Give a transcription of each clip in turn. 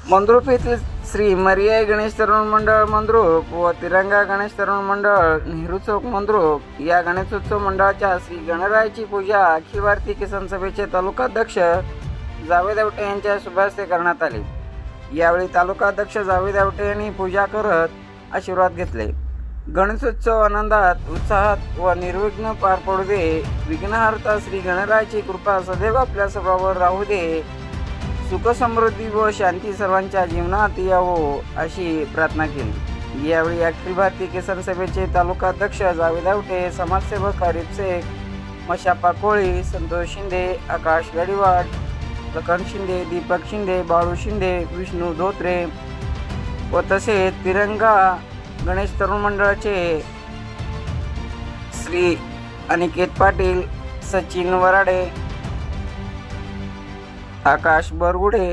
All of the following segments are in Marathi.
मंद्रुप येथील श्री मरियाई गणेश तरुण मंडळ मंद्रुप व तिरंगा गणेश तरुण मंडळ नेहरू चौक मंद्रुप या गणेशोत्सव मंडळाच्या श्री गणरायाची पूजा अखिल भारतीय किसान सभेचे तालुकाध्यक्ष जावेद आवटे यांच्या शुभ हस्ते करण्यात आली। यावेळी तालुकाध्यक्ष जावेद आवटे यांनी पूजा करत आशीर्वाद घेतले। गणेशोत्सव आनंदात उत्साहात व निर्विघ्न पार पडू दे, विघ्नहर्ता श्री गणरायाची कृपा सदैव आपल्या सर्वांवर राहू दे, सुख समृद्धी व शांती सर्वांच्या जीवनात यावो अशी प्रार्थना केली। यावेळी अखिल भारतीय किसान सभेचे तालुकाध्यक्ष जावेद आवटे, समाजसेवक आरिफ शेख, मशापा कोळी, संतोष शिंदे, आकाश गाडीवाड, लखन शिंदे, दीपक शिंदे, बाळू शिंदे, विष्णू धोत्रे व तसेच तिरंगा गणेश तरुण मंडळाचे श्री अनिकेत पाटील, सचिन वराडे, आकाश बरगुडे,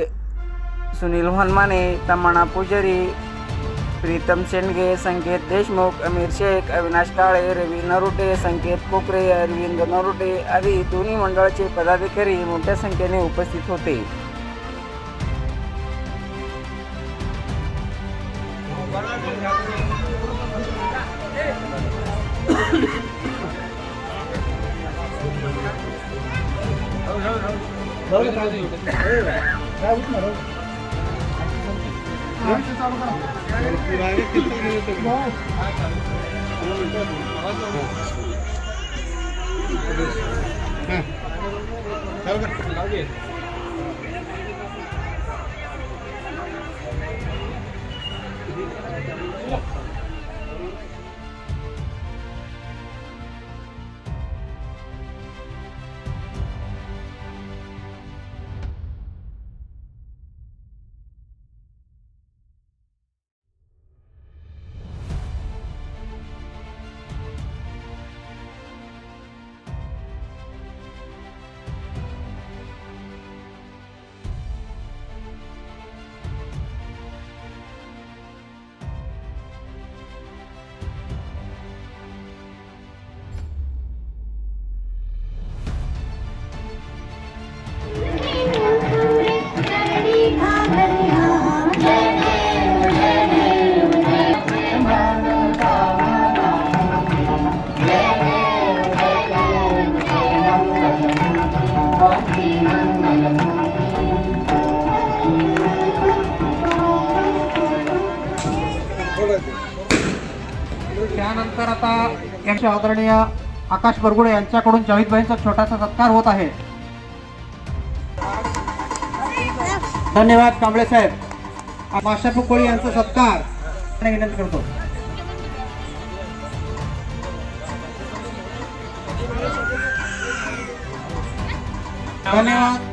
सुनील हनुमाने, तमन्ना पुजारी, प्रीतम शेंडगे, संकेत देशमुख, अमीर शेख, अविनाश काळे, रवी नरुटे, संकेत कोकरे, अरविंद नरुटे आदी दोन्ही मंडळाचे पदाधिकारी मोठ्या संख्येने उपस्थित होते। त्यानंतर आता यांचे आदरणीय आकाश बरगुडे यांच्याकडून जावेदभाईंचा छोटासा सत्कार होत आहे। धन्यवाद कांबळे साहेब। माशापू कोळी यांचा सत्कार विनंती करतो। धन्यवाद।